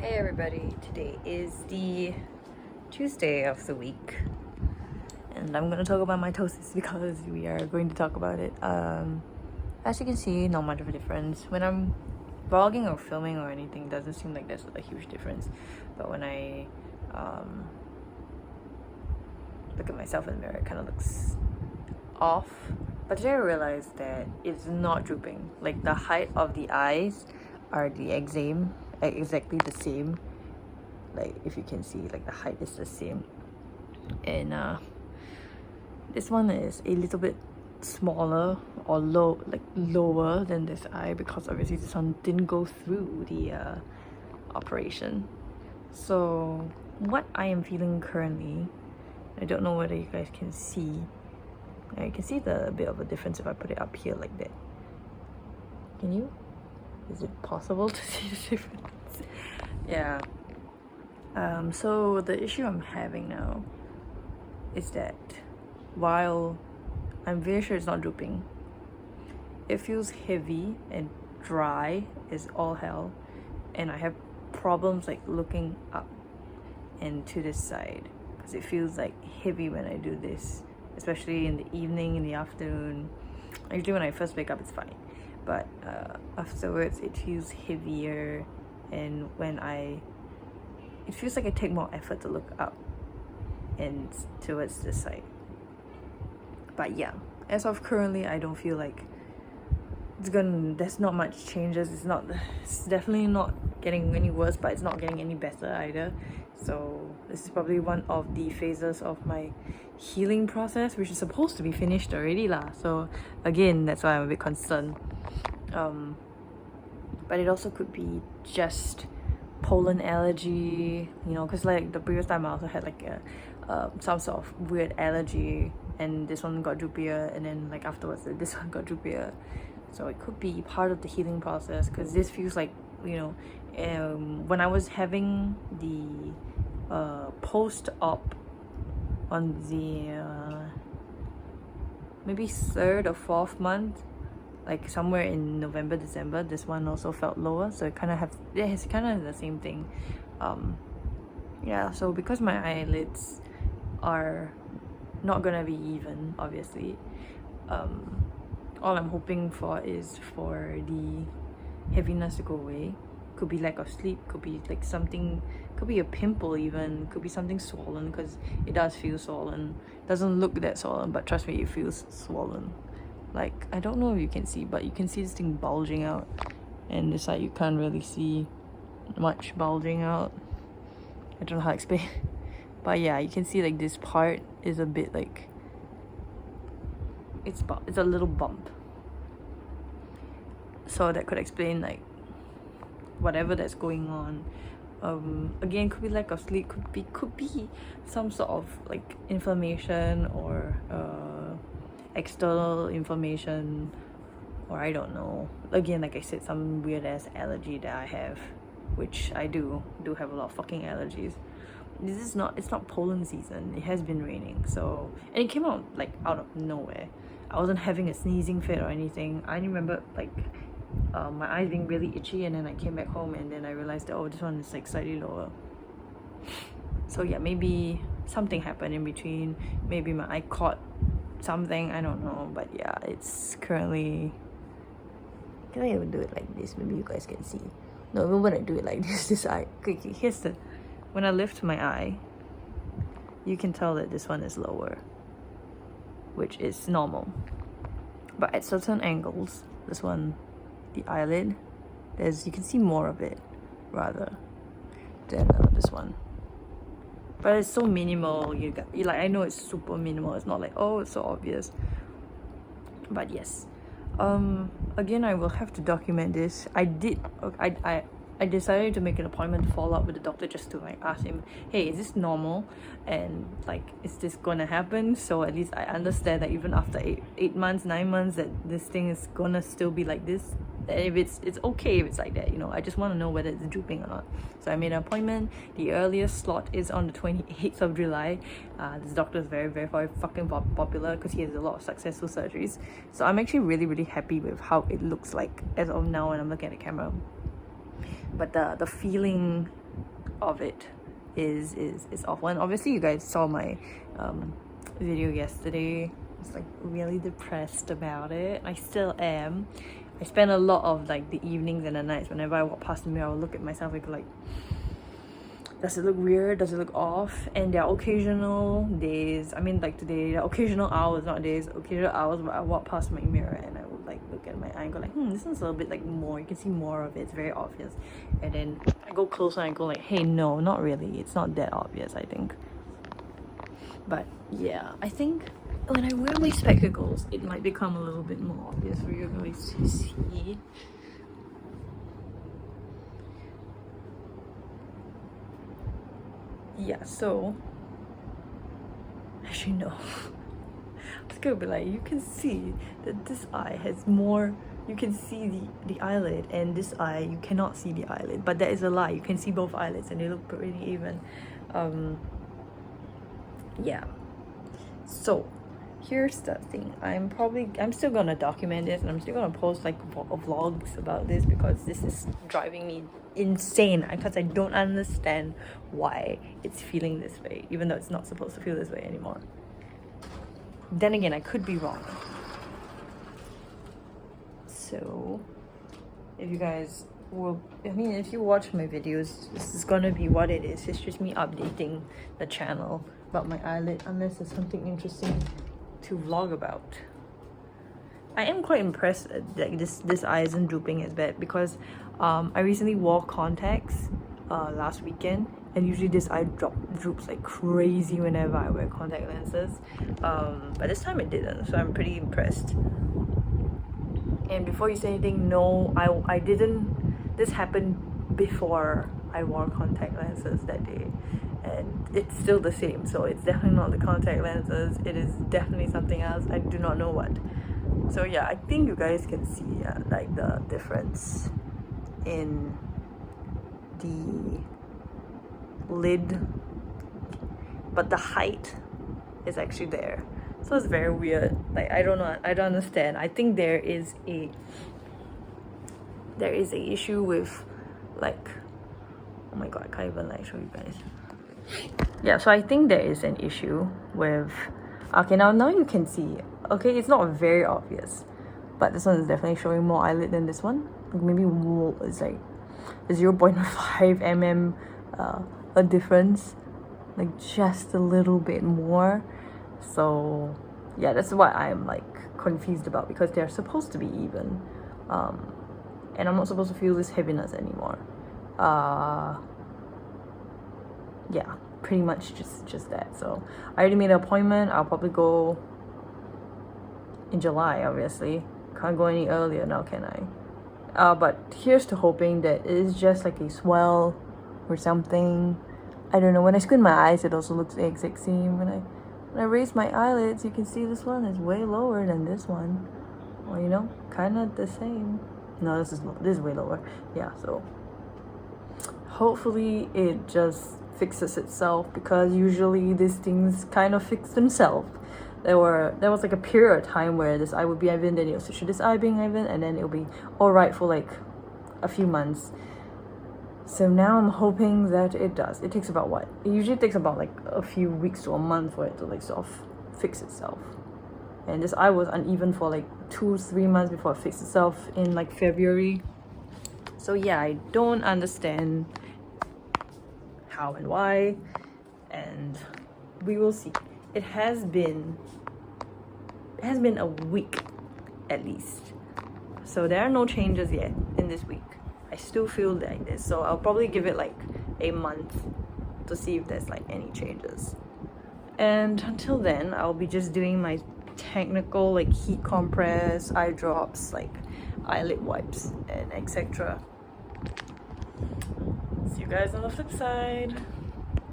Hey everybody, today is the Tuesday of the week and I'm gonna talk about my ptosis because we are going to talk about it. As you can see, not much of a difference. When I'm vlogging or filming or anything, it doesn't seem like there's a huge difference. But when I look at myself in the mirror, it kind of looks off. But today I realized that it's not drooping. Like the height of the eyes are exactly the same. Like if you can see, like the height is the same, and this one is a little bit smaller or lower than this eye because obviously this one didn't go through the operation. So what I am feeling currently, I don't know whether you guys can see. Now you can see the bit of a difference if I put it up here like that. Can you? Is it possible to see the difference? Yeah. So the issue I'm having now is that while I'm very sure it's not drooping, it feels heavy and dry as all hell, and I have problems like looking up and to this side because it feels like heavy when I do this, especially in the evening, in the afternoon. Usually when I first wake up it's fine, but afterwards it feels heavier, and it feels like I take more effort to look up and towards this side. But yeah, as of currently, I don't feel like there's not much changes. It's definitely not getting any worse, but it's not getting any better either. So this is probably one of the phases of my healing process, which is supposed to be finished already lah. So again, that's why I'm a bit concerned. But it also could be just pollen allergy, you know, because like the previous time I also had like some sort of weird allergy, and this one got droopier, and then like afterwards this one got droopier. So it could be part of the healing process, because this feels like, you know, when I was having the post-op on the maybe 3rd or 4th month, like somewhere in November, December, this one also felt lower. So it's kind of the same thing. Yeah, so because my eyelids are not gonna be even, obviously, all I'm hoping for is for the heaviness to go away. Could be lack of sleep, could be like something, could be a pimple even, could be something swollen, because it does feel swollen. Doesn't look that swollen, but trust me, it feels swollen. Like, I don't know if you can see, but you can see this thing bulging out, and this side you can't really see much bulging out. I don't know how to explain. But yeah, you can see like this part is a bit like it's a little bump. So that could explain like whatever that's going on. Again, could be lack of sleep, could be some sort of like inflammation or external inflammation, or I don't know. Again, like I said, some weird ass allergy that I have, which I do have a lot of fucking allergies. It's not pollen season. It has been raining, so, and it came out like out of nowhere. I wasn't having a sneezing fit or anything. I remember like my eyes being really itchy, and then I came back home and then I realized that, oh, this one is like slightly lower. So yeah, maybe something happened in between. Maybe my eye caught something, I don't know. But yeah, it's currently, can I even do it like this? Maybe you guys can see. No, even when I do it like this eye, okay, here's the, when I lift my eye, you can tell that this one is lower, which is normal. But at certain angles, this one, the eyelid, you can see more of it rather than this one. But it's so minimal. You like, I know it's super minimal. It's not like, oh, it's so obvious. But yes, again, I will have to document this. I decided to make an appointment to follow up with the doctor just to like ask him, hey, is this normal, and like, is this gonna happen? So at least I understand that even after 8 months, 9 months, that this thing is gonna still be like this. If it's okay if it's like that, you know. I just want to know whether it's drooping or not. So I made an appointment. The earliest slot is on the 28th of July. This doctor is very fucking popular because he has a lot of successful surgeries. So I'm actually really happy with how it looks like as of now when I'm looking at the camera. But the feeling of it is awful. And obviously you guys saw my video yesterday. I was like really depressed about it. I still am. I spend a lot of like the evenings and the nights whenever I walk past the mirror, I'll look at myself and go like, does it look weird? Does it look off? And there are occasional days, I mean like today, there are occasional hours, not days, occasional hours where I walk past my mirror and I would like look at my eye and go like, this one's a little bit like more, you can see more of it, it's very obvious. And then I go closer and I go like, hey, no, not really, it's not that obvious, I think. But yeah, I think when I wear my spectacles, it might become a little bit more obvious for you guys to see. Yeah, so actually no. I was gonna be like, you can see that this eye has more, you can see the eyelid, and this eye you cannot see the eyelid, but that is a lie. You can see both eyelids and they look pretty even. Yeah, so here's the thing. I'm still gonna document this, and I'm still gonna post like vlogs about this, because this is driving me insane, because I don't understand why it's feeling this way, even though it's not supposed to feel this way anymore. Then again, I could be wrong. So if you guys will, if you watch my videos, this is gonna be what it is. It's just me updating the channel about my eyelid, unless there's something interesting to vlog about. I am quite impressed that this eye isn't drooping as bad, because I recently wore contacts last weekend, and usually this eye droops like crazy whenever I wear contact lenses, but this time it didn't, so I'm pretty impressed. And before you say anything, no, I didn't, this happened before I wore contact lenses that day, and it's still the same. So it's definitely not the contact lenses, it is definitely something else. I do not know what. So yeah, I think you guys can see like the difference in the lid, but the height is actually there. So it's very weird. Like I don't know, I don't understand. I think there is a issue with like, oh my god, I can't even like show you guys. Yeah, so I think there is an issue with, okay, now you can see. Okay, it's not very obvious, but this one is definitely showing more eyelid than this one. Like maybe more, it's like 0.5 mm a difference, like just a little bit more. So yeah, that's what I'm like confused about, because they're supposed to be even, and I'm not supposed to feel this heaviness anymore. Yeah, pretty much just that. So I already made an appointment. I'll probably go in July, obviously. Can't go any earlier now, can I? But here's to hoping that it is just like a swell or something. I don't know. When I squint my eyes, it also looks the exact same. When I raise my eyelids, you can see this one is way lower than this one. Well, you know, kind of the same. No, this is way lower. Yeah, so hopefully it just fixes itself, because usually these things kind of fix themselves. There was like a period of time where this eye would be even, then it'll switch to this eye being even, and then it'll be alright for like a few months. So now I'm hoping that it does. It takes about what? It usually takes about like a few weeks to a month for it to like sort of fix itself. And this eye was uneven for like 2-3 months before it fixed itself in like February. So yeah, I don't understand how and why, and we will see. It has been a week at least, so there are no changes yet in this week. I still feel like this, so I'll probably give it like a month to see if there's like any changes. And until then, I'll be just doing my technical like heat compress, eye drops, like eyelid wipes, and etc. See you guys on the flip side.